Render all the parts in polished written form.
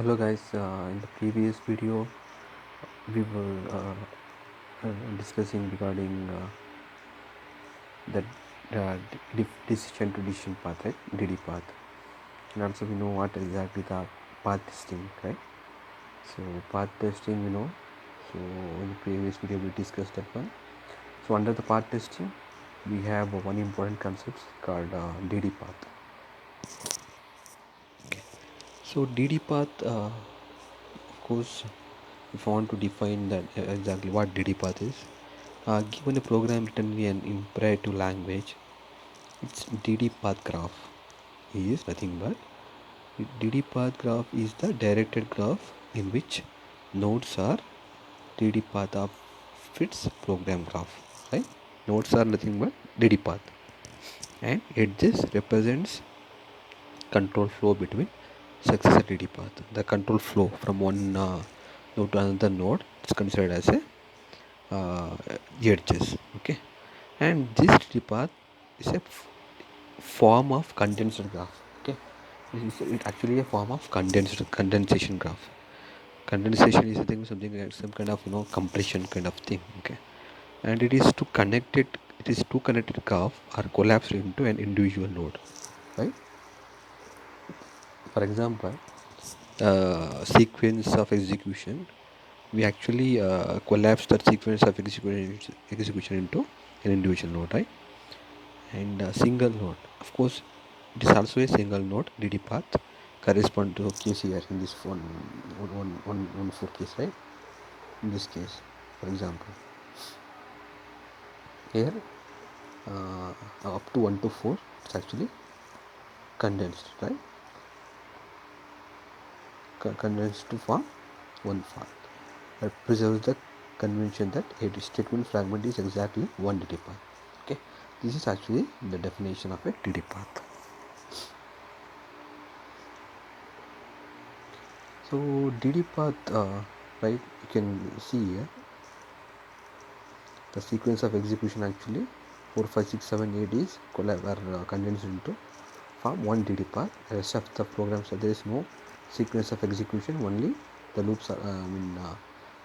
Hello guys, in the previous video we were discussing regarding the decision to decision path, right? DD path, and also we know what exactly the path testing, right? So path testing, so in the previous video we discussed that one. So under the path testing we have one important concept called DD path. So DD path, of course, if I want to define that exactly what DD path is, given a program written in imperative language, its DD path graph is nothing but DD path graph is the directed graph in which nodes are DD path of its program graph, right? Nodes are nothing but DD path, and edges represents control flow between successor DD path. The control flow from one node to another node is considered as a edges. Okay, and this DD path is a form of condensed graph. Okay, it actually a form of condensation graph. Condensation is something like some kind of compression kind of thing. Okay, and it is two connected graph are collapsed into an individual node, right? For example, sequence of execution, we actually collapse that sequence of execution into an individual node, right? And single node, of course, it is also a single node DD path correspond to case here in this one for case, right? In this case, for example, here up to 1 to 4 it's actually condensed, right? Condensed to form one path. That preserves the convention that a statement fragment is exactly one DD path. Okay, this is actually the definition of a DD path. So DD path, right? You can see here the sequence of execution actually 4, 5, 6, 7, 8 is condensed into form one DD path. The rest of the programs, there is no sequence of execution, only the loops are,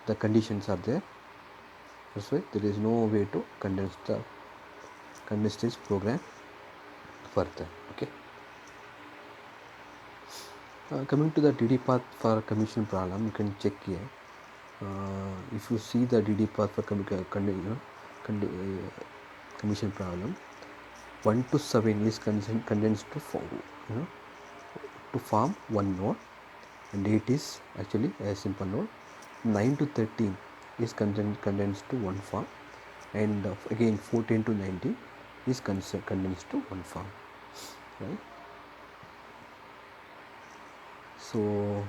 the conditions are there. That's why there is no way to condense this program further. Okay. Coming to the DD path for commission problem, you can check here. If you see the DD path for commission problem, 1 to 7 is condensed to form one node, and 8 is actually a simple node. 9 to 13 is condensed to one form, and again 14 to 19 is condensed to one form, right? So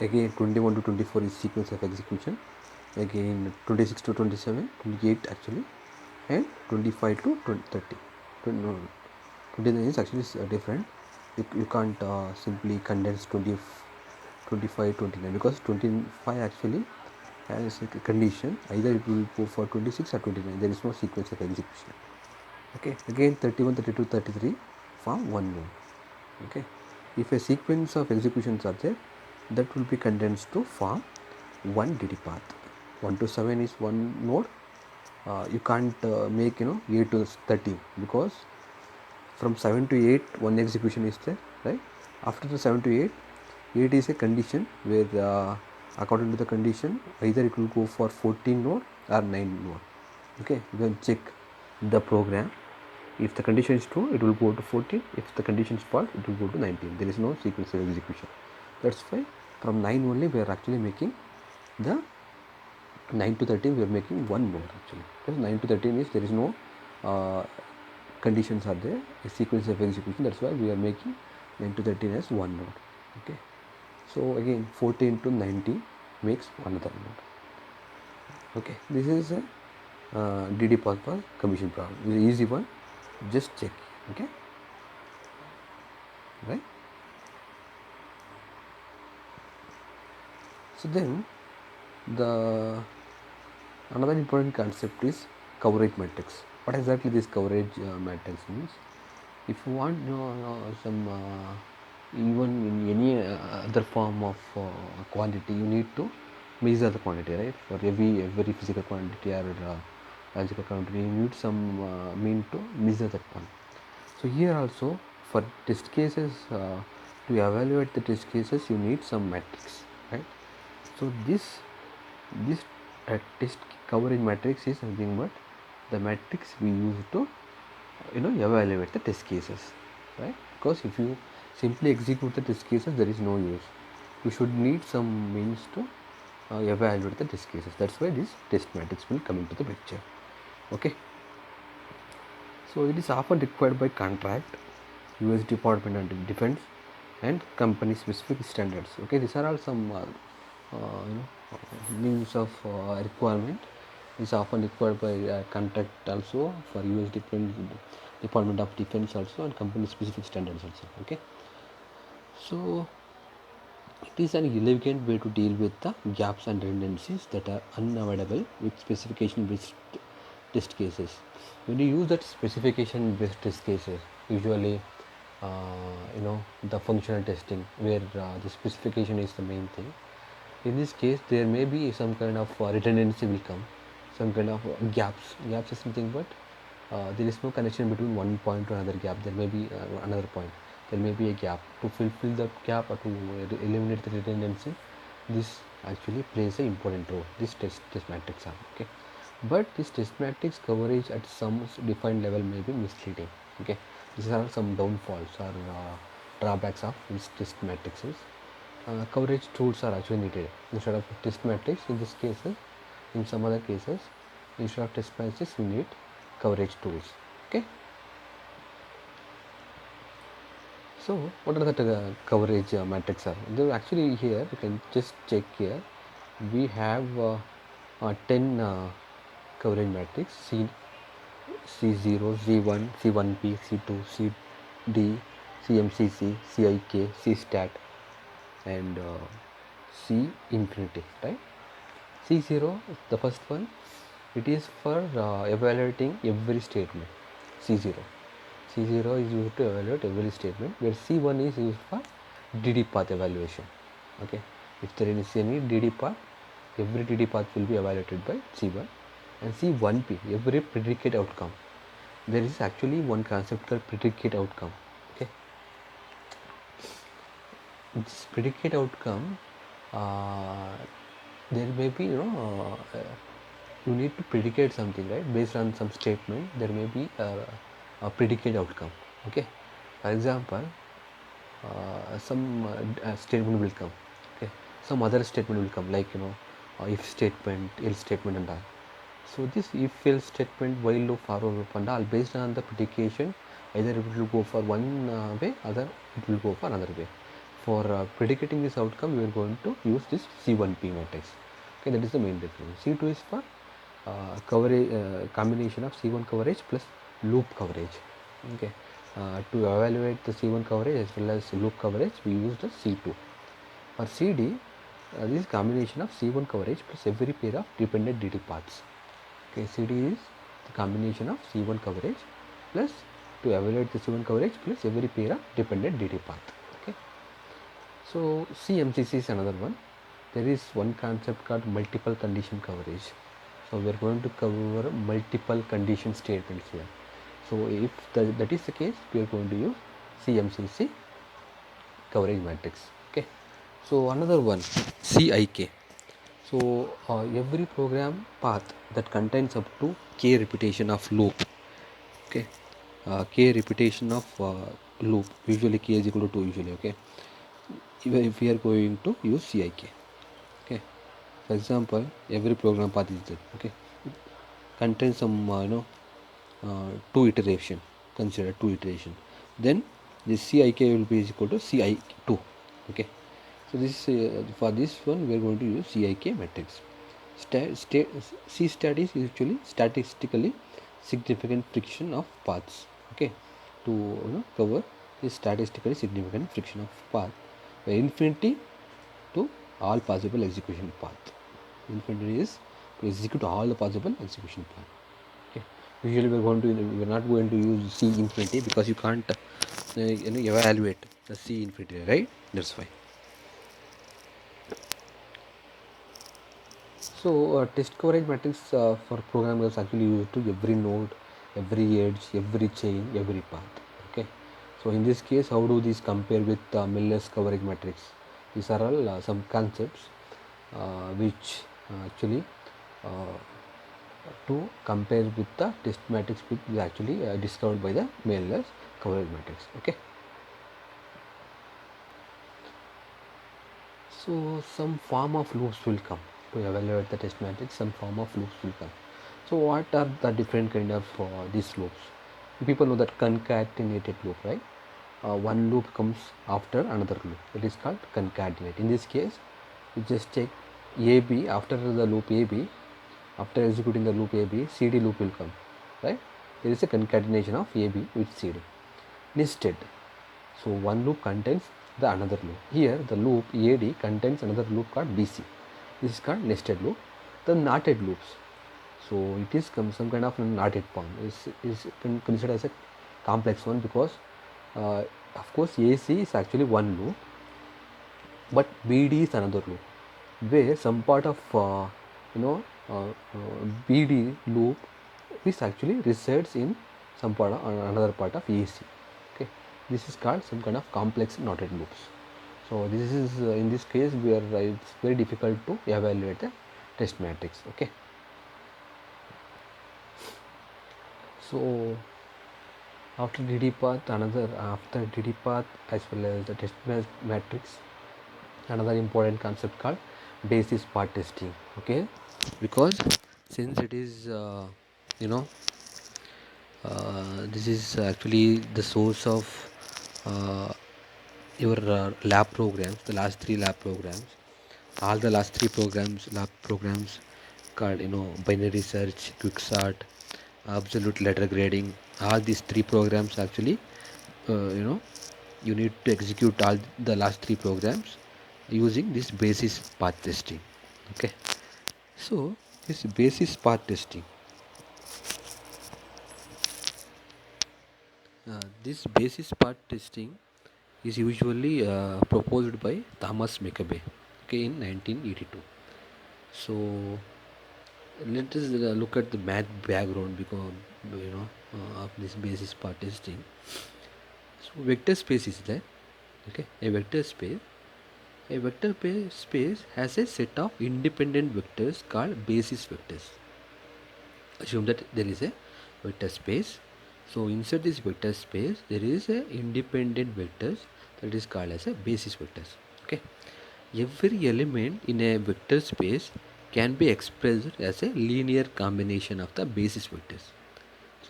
again 21 to 24 is sequence of execution, again 26 to 27, 28 actually, and 25 to 30. 29 is actually different. You can't simply condense 25, 29, because 25 actually has a condition, either it will go for 26 or 29. There is no sequence of execution. Okay, again 31, 32, 33 form one node. Okay, if a sequence of executions are there, that will be condensed to form one DD path. 1 to 7 is one node. You can't make 8 to 13, because from 7 to 8 one execution is there, right? After the 7 to 8, 8 is a condition where according to the condition, either it will go for 14 node or 9 node. Okay, you can check the program. If the condition is true, it will go to 14. If the condition is false, it will go to 19. There is no sequence of execution. That's why from 9 only we are actually making the 9 to 13, we are making one node actually. Because 9 to 13 is, there is no conditions are there, a sequence of execution. That's why we are making 9 to 13 as one node. Okay, so again 14 to 19 makes another node. Okay, this is a DD path for commission problem. It's an easy one, just check. Okay, right? So then the another important concept is coverage matrix. What exactly this coverage matrix means? If you want some even in any other form of quantity, you need to measure the quantity, right? For every physical quantity or logical quantity, you need some mean to measure that one. So here also, for test cases, to evaluate the test cases, you need some matrix, right? So this test coverage matrix is nothing but the matrix we use to evaluate the test cases, right? Because if you simply execute the test cases, there is no use. You should need some means to evaluate the test cases. That's why this test matrix will come into the picture. Okay. So it is often required by contract, US Department of Defense, and company specific standards. Okay, these are all some means of requirement. Is often required by contract also for US Department of Defense also, and company specific standards also. Okay, so it is an elegant way to deal with the gaps and redundancies that are unavoidable with specification based test cases. When you use that specification based test cases, usually the functional testing where the specification is the main thing. In this case, there may be some kind of redundancy will come, some kind of gaps. Gaps is something, but there is no connection between one point to another gap. There may be another point. There may be a gap. To fulfill the gap or to eliminate the redundancy, this actually plays an important role. This test matrix are okay, but this test matrix coverage at some defined level may be misleading. Okay, these are some downfalls or drawbacks of these test matrices. Coverage tools are actually needed instead of test matrix. In this cases, in some other cases, instead of test matrix, we need coverage tools. Okay. So what are the coverage matrix are? Actually here you can just check here. We have 10 coverage matrix: C0, C1, C1P, C2, CD, CMCC, CIK, CSTAT, and C infinity, right? C0 is the first one. It is for evaluating every statement. C0 is used to evaluate every statement, where C1 is used for DD path evaluation. Okay, if there is any DD path, every DD path will be evaluated by C1. And C1P, every predicate outcome. There is actually one concept called predicate outcome. Okay, this predicate outcome, there may be you need to predicate something, right? Based on some statement, there may be a predicate outcome. Okay, for example, some statement will come. Okay, some other statement will come, like if statement, else statement, and all. So this if else statement, while loop, for loop, and all, based on the predication, either it will go for one way, other it will go for another way. For predicating this outcome, we are going to use this C1P matrix. Okay, that is the main difference. C2 is for coverage, combination of C1 coverage plus loop coverage. Okay, to evaluate the C1 coverage as well as loop coverage, we use the C2. For CD, this is combination of C1 coverage plus every pair of dependent DD paths. Okay, CD is the combination of C1 coverage plus to evaluate the C1 coverage plus every pair of dependent DD path. Okay, so CMCC is another one. There is one concept called multiple condition coverage. So we are going to cover multiple condition statements here. So if that is the case, we are going to use CMCC coverage matrix. Okay, so another one, CIK. So every program path that contains up to k repetition of loop. Okay, k repetition of loop, usually k is equal to 2 usually. Okay, even if we are going to use CIK. Okay, for example, every program path is that. Okay, contains some two iteration, consider two iteration, then this CIK will be equal to CI2. Okay, so this for this one we are going to use CIK matrix. C-stat is usually statistically significant friction of paths. Okay, to cover this statistically significant friction of path, where infinity to all possible execution path. Infinity is to execute all the possible execution path. Okay, usually we are not going to use C infinity because you can't evaluate the C infinity, right? That's why. So test coverage matrix for programmers actually used to every node, every edge, every chain, every path. Okay. So in this case, how do these compare with Miller's coverage matrix? These are all some concepts which actually uh, to compare with the test matrix which is actually discovered by the Miller's coverage matrix. Okay. So some form of loops will come to evaluate the test matrix. Some form of loops will come. So what are the different kind of these loops? People know that concatenated loop, right? One loop comes after another loop. It is called concatenate. In this case, you just take AB after the loop AB. After executing the loop AB, CD loop will come, right? There is a concatenation of AB with CD. Nested. So one loop contains the another loop. Here the loop AD contains another loop called BC. This is called nested loop. The knotted loops. So it is some kind of knotted form. Is considered as a complex one because of course AC is actually one loop, but BD is another loop where some part of you know BD loop is actually resides in some part of another part of AC. Okay, this is called some kind of complex knotted loops. So this is in this case where it's very difficult to evaluate the test matrix. Okay, so after DD path, after DD path as well as the test matrix, another important concept called basis path testing. Okay, because since it is you know this is actually the source of uh, your lab programs, the last three lab programs, all the last three lab programs called binary search, quicksort, absolute letter grading. All these three programs actually you know you need to execute all the last three programs using this basis path testing. Okay, so this basis path testing, this basis path testing is usually proposed by Thomas McCabe, okay, in 1982. So let us look at the math background because of this basis path testing. So vector space is there. Okay, a vector space has a set of independent vectors called basis vectors. Assume that there is a vector space. So inside this vector space there is a independent vectors that is called as a basis vectors. Okay, every element in a vector space can be expressed as a linear combination of the basis vectors.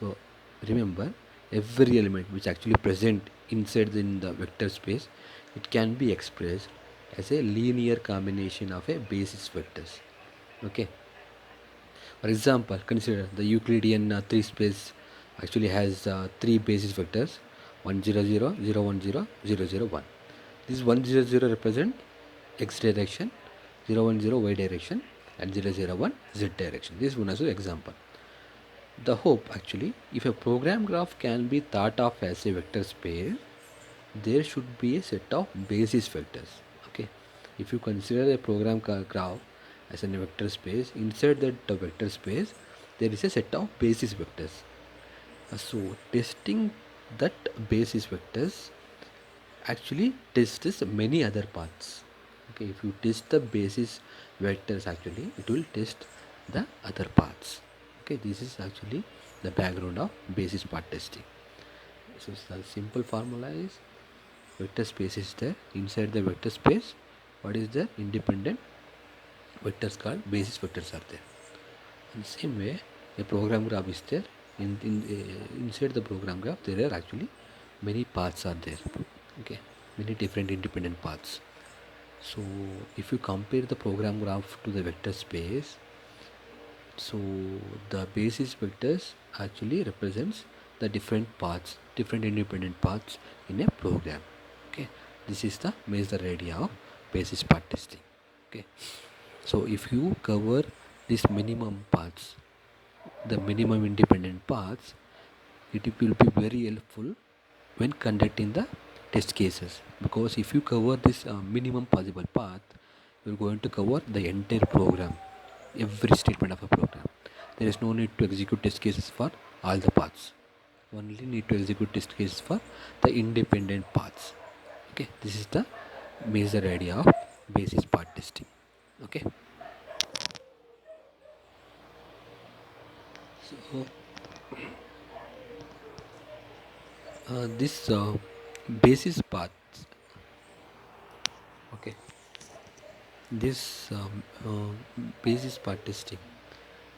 So remember, every element which actually present inside in the vector space, it can be expressed as a linear combination of a basis vectors. Okay, for example, consider the Euclidean 3 space actually has three basis vectors 1 0 0 0 1 0 0 0 1. This 1 0 0 represent x direction, 0 1 0 y direction, and 0 0 1 z direction. This one is an example. The hope actually, if a program graph can be thought of as a vector space, there should be a set of basis vectors. Okay, if you consider a program graph as a vector space, inside that vector space there is a set of basis vectors. So testing that basis vectors actually tests many other paths. Okay, if you test the basis vectors, actually it will test the other paths. Okay, this is actually the background of basis path testing. So the simple formula is vector space is there. Inside the vector space, what is the independent vectors called basis vectors are there. In the same way, a program graph is there. Inside the program graph, there are actually many paths are there. Okay, many different independent paths. So if you compare the program graph to the vector space, so the basis vectors actually represents the different paths, different independent paths in a program. Okay, this is the major idea of basis path testing. Okay, so if you cover these minimum paths, the minimum independent paths, it will be very helpful when conducting the test cases, because if you cover this minimum possible path, you're going to cover the entire program, every statement of a program. There is no need to execute test cases for all the paths, only need to execute test cases for the independent paths. Okay, this is the major idea of basis path testing. Okay, so this basis paths, okay, this basis path testing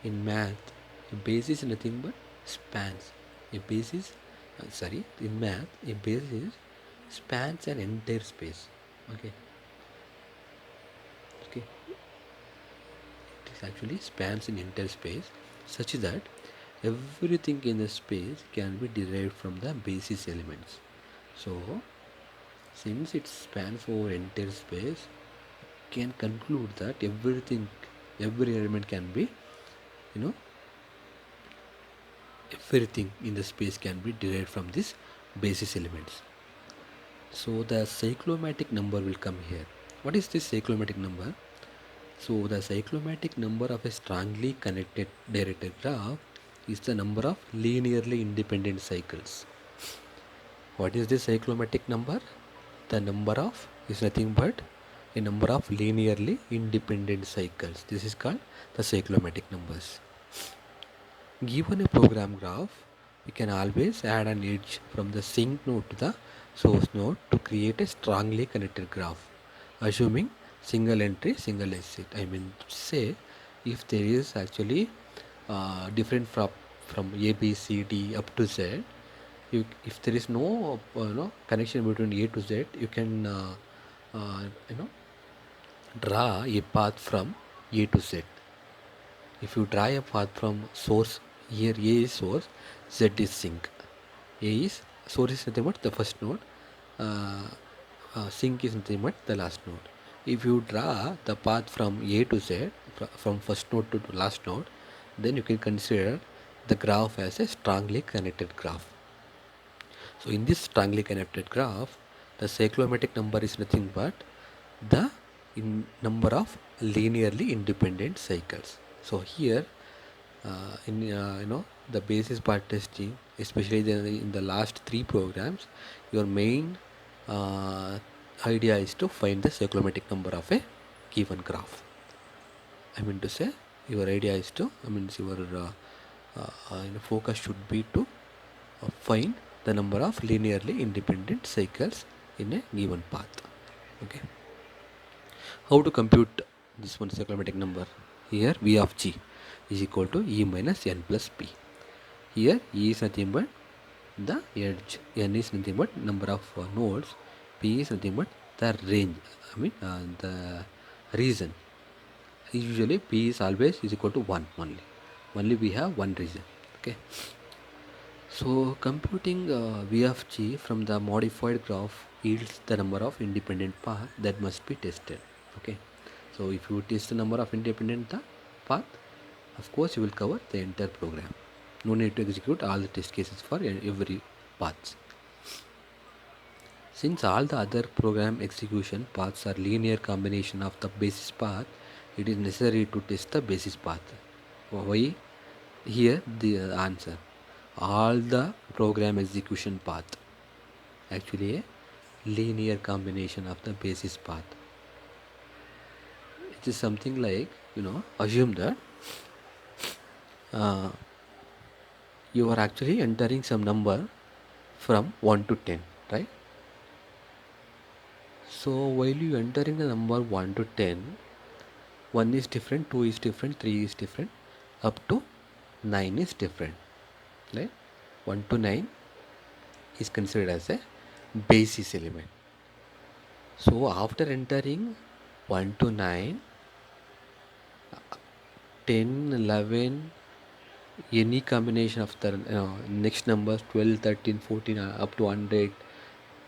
in math, a base is nothing but spans. A base is in math, a base is spans an entire space. Okay, okay, it is actually spans an entire space such that everything in the space can be derived from the basis elements. So since it spans over entire space, can conclude that every element can be, you know, everything in the space can be derived from these basis elements. So the cyclomatic number will come here. What is this cyclomatic number? So the cyclomatic number of a strongly connected directed graph is the number of linearly independent cycles. What is this cyclomatic number? The number of is nothing but a number of linearly independent cycles. This is called the cyclomatic numbers. Given a program graph, we can always add an edge from the sink node to the source node to create a strongly connected graph, assuming single entry, single exit. I mean to say, if there is actually different from A, B, C, D up to Z, if there is no connection between A to Z, you can draw a path from A to Z. If you draw a path from source, here A is source, Z is sink. A is source is nothing but the first node, sink is nothing but the last node. If you draw the path from A to Z, from first node to last node, then you can consider the graph as a strongly connected graph. So in this strongly connected graph, the cyclomatic number is nothing but the number of linearly independent cycles. So here in the basis path testing, especially in the last three programs, your main idea is to find the cyclomatic number of a given graph. I mean to say, your idea is to, your focus should be to find the number of linearly independent cycles in a given path. Okay, how to compute this one cyclomatic number? Here V of G is equal to E minus N plus P. Here E is nothing but the edge, N is nothing but number of nodes, P is nothing but the range, the region. Usually P is always is equal to 1 only we have one region. Okay, so computing V of G from the modified graph yields the number of independent paths that must be tested. Okay, so if you test the number of independent path, of course you will cover the entire program. No need to execute all the test cases for every path. Since all the other program execution paths are linear combination of the basis path, it is necessary to test the basis path. Why? Here the answer. All the program execution path actually a linear combination of the basis path. It is something like, assume that you are actually entering some number from 1 to 10, right? So while you entering the number 1 to 10, 1 is different, 2 is different, 3 is different, up to 9 is different, right? 1 to 9 is considered as a basis element. So after entering 1 to 9, 10, 11, any combination of the next numbers 12, 13, 14 up to 100,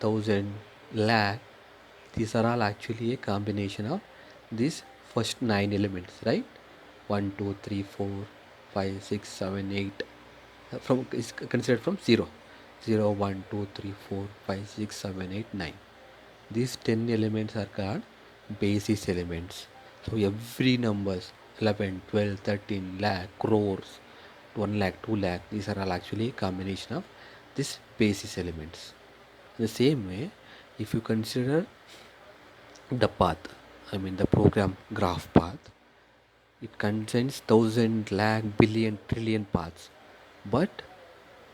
1000, lakh, these are all actually a combination of these first 9 elements, right? 1, 2, 3, 4, 5, 6, 7, 8 from is considered from 0. 0, 1, 2, 3, 4, 5, 6, 7, 8, 9. These 10 elements are called basis elements. So every numbers 11, 12, 13, lakh, crores, 1 lakh, 2 lakh, these are all actually combination of these basis elements. In the same way, if you consider the path, I mean the program graph path, it contains thousand, lakh, billion, trillion paths. But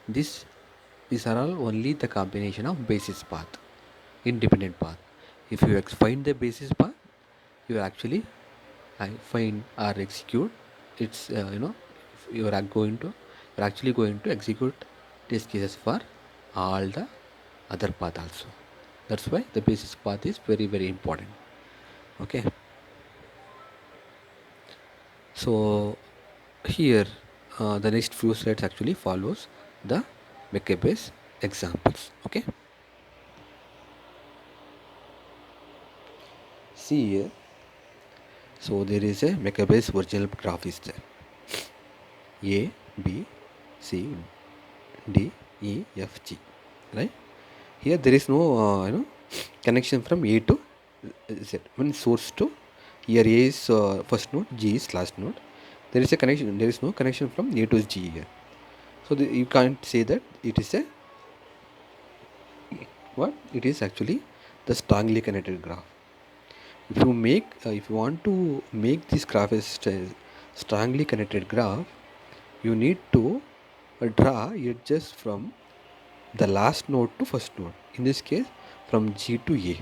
this these are all only the combination of basis path, independent path. If you find the basis path, you actually find or execute. It's you are going to you're actually going to execute test cases for all the other path also. That's why the basis path is very very important. Okay. So here the next few slides actually follows the Maccabe's examples. Okay. See here. So there is a Maccabe's original graph is there. A, B, C, D, E, F, G. Right? Here there is no connection from A to Z. When source to here A is first node, G is last node. There is a connection. There is no connection from A to G here. So you can't say that it is a what? It is actually the strongly connected graph. If you want to make this graph as strongly connected graph, you need to draw edges from the last node to first node. In this case, from G to A.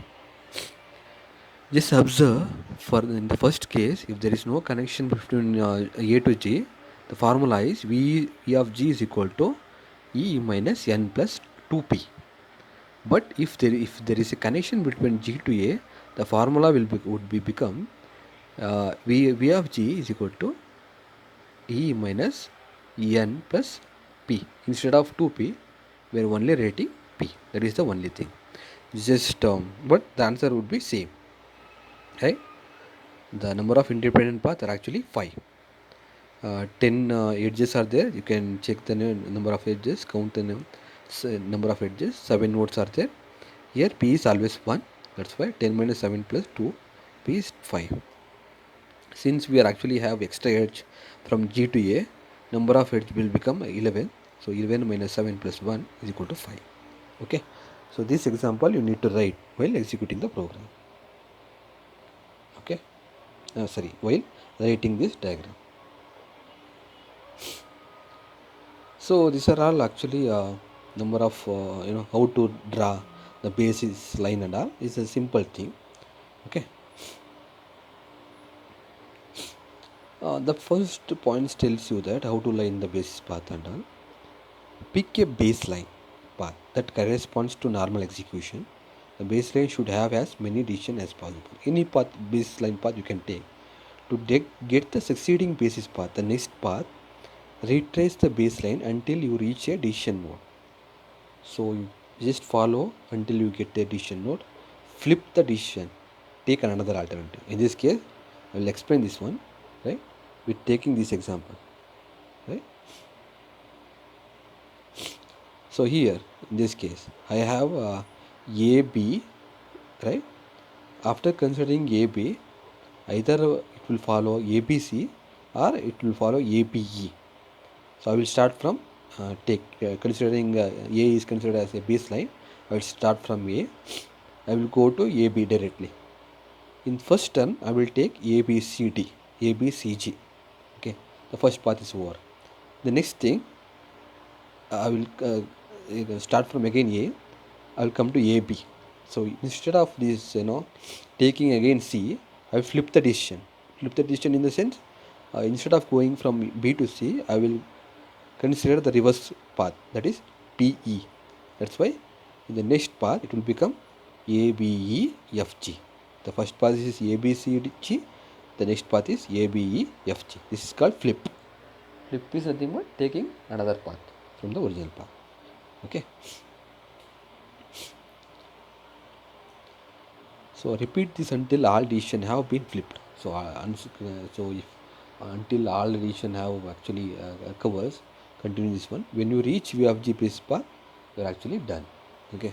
Just observe for in the first case, if there is no connection between A to G, the formula is V of G is equal to E minus N plus 2P. But if there is a connection between G to A, the formula would become V of G is equal to E minus N plus P. Instead of 2P, we are only rating P. That is the only thing. Just but the answer would be same. Right? The number of independent paths are actually 5. 10 edges are there. You can check the number of edges, count the number of edges. 7 nodes are there. Here P is always 1. That's why 10 minus 7 plus 2, P is 5. Since we are actually have extra edge from G to A, number of edge will become 11. So 11 minus 7 plus 1 is equal to 5. Okay. So this example you need to write while executing the program. Okay. While writing this diagram. So these are all actually number of how to draw the basis line and all is a simple thing. Okay. The first point tells you that how to line the basis path and all. Pick a baseline path that corresponds to normal execution. The baseline should have as many decisions as possible. Any path, baseline path you can take. To get the succeeding basis path, the next path, retrace the baseline until you reach a decision node. So you just follow until you get the decision node. Flip the decision. Take another alternative. In this case, I will explain this one, right? With taking this example, right? So here, in this case, I have A, B, right? After considering A, B, either it will follow A, B, C or it will follow A, B, E. So I will start from considering A is considered as a baseline. I will start from A. I will go to A, B directly. In first term, I will take A, B, C, D, A, B, C, G. Okay, the first path is over. The next thing, I will start from again A. I will come to A, B. So instead of this, taking again C, I will flip the decision. Flip the decision in the sense, instead of going from B to C, I will consider the reverse path, that is PE. That's why in the next path it will become A, B, E, F, G. The first path is A, B, C, D, G. The next path is A, B, E, F, G. This is called flip. Flip is nothing but taking another path from the original path. Okay. So repeat this until all decisions have been flipped. So if until all decisions have actually covers, continue this one. When you reach V of G basis path, you're actually done. Okay.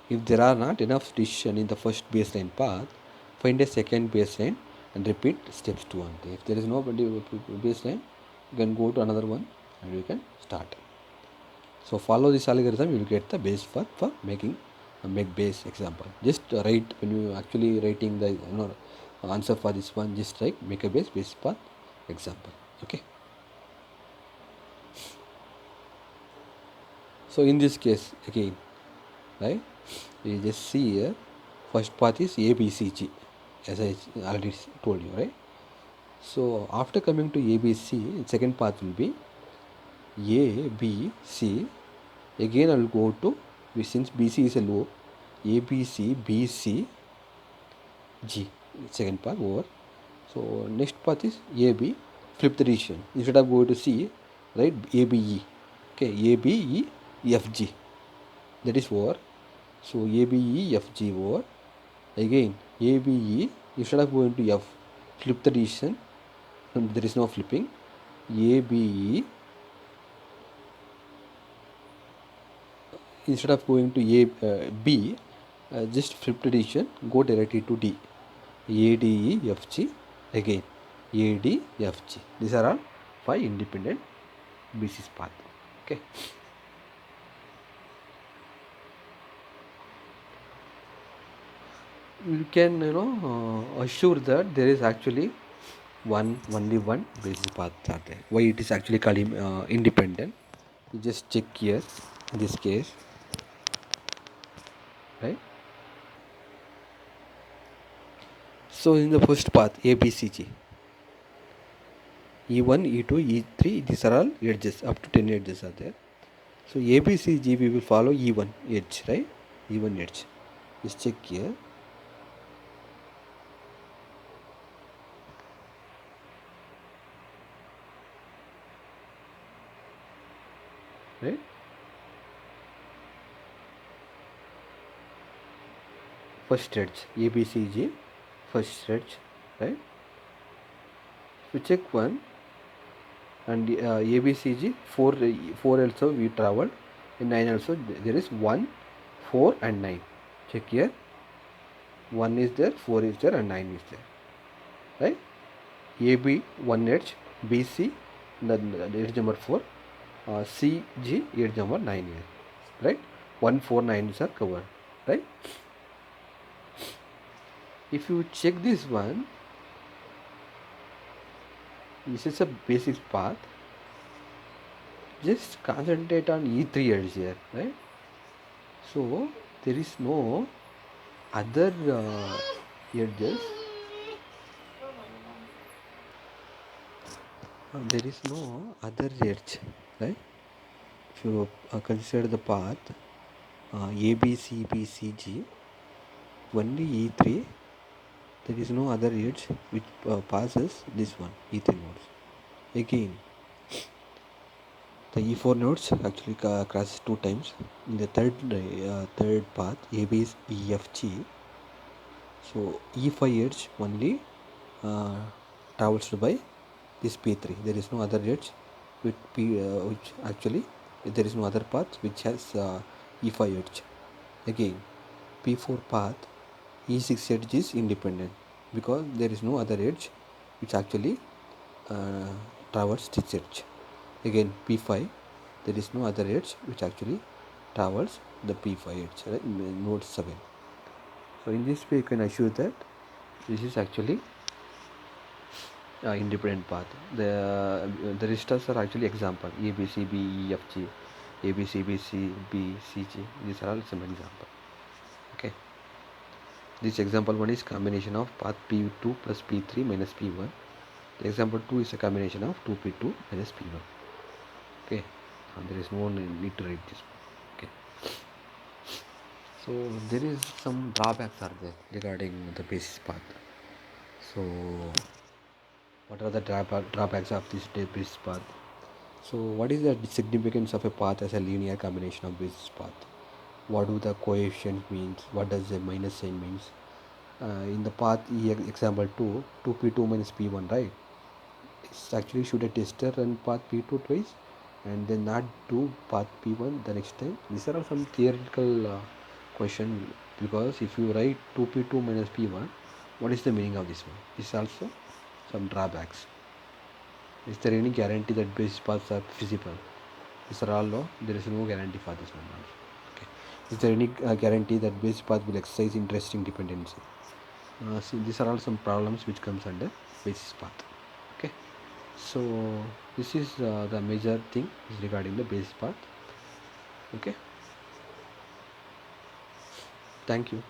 If there are not enough decision in the first baseline path, find a second baseline and repeat steps 2 and 3. If there is no baseline, you can go to another one and you can start. So follow this algorithm, you will get the base for making a make base example. Just write when you actually writing the answer for this one. Just write make a base path example. Okay. So in this case again, right? You just see here, first path is ABCG, as I already told you, right? So after coming to ABC, second path will be ABC. Again I will go to, since BC is a loop, ABC, BC, G, second path over. So next path is AB, flip the decision. Instead of going to C, right, ABE. Okay, ABE, FG. That is over. So ABE, FG over. Again, ABE, instead of going to F, flip the decision. There is no flipping. ABE, instead of going to B, just flip the decision, go directly to D. ADEFG, again ADFG. These are all 5 independent basis path. Okay. You can assure that there is actually only one basis path are there. Why it is actually called independent? You just check here in this case, right? So in the first path ABCG, E1, E2, E3, these are all edges, up to 10 edges are there. So ABCG we will follow E1 edge, right? E1 edge. Just check here. Right? First edge, ABCG, first edge, right? If you check one and ABCG, 4 also we traveled, in 9 also there is 1, 4 and 9. Check here, 1 is there, 4 is there and 9 is there, right? AB 1 edge, BC the edge number 4, CG edge number 9 here, right? 1, 4, 9 are covered, right? If you check this one, this is a basic path. Just concentrate on E3 edge here, right? So there is no other edges. There is no other edge, right? If you consider the path ABCBCG, only E3. There is no other edge which passes this one E3 nodes. Again, the E4 nodes actually crosses 2 times. In the third path, ABCEFG, so E5 edge only traversed by this P3. There is no other edge with which actually there is no other path which has E5 edge. Again, P4 path, E6 edge is independent because there is no other edge which actually traverses this edge. Again, P5, there is no other edge which actually travels the P5 edge, right? Node 7. So in this way you can assure that this is actually independent path. The registers are actually example A B C B E F G, A B C B C B C G. These are all some example. Okay. This example 1 is combination of path P2 plus P3 minus P1. The example 2 is a combination of 2P2 minus P1. Okay, and there is no need to write this. Okay. So there is some drawbacks are there regarding the basis path. So what are the drawbacks of this basis path? So what is the significance of a path as a linear combination of basis path? What do the coefficient means? What does the minus sign means? In the path example 2, 2P2 minus P1, right? It's actually should a tester run path P2 twice? and then not do path P1 the next time. These are all some theoretical question, because if you write 2P2 minus P1, what is the meaning of this one? This is also some drawbacks. Is there any guarantee that basis paths are feasible? These are all law. There is no guarantee for this one also. Okay. Is there any guarantee that basis path will exercise interesting dependency? See, these are all some problems which comes under basis path. Okay. So this is the major thing is regarding the basis path. Okay. Thank you.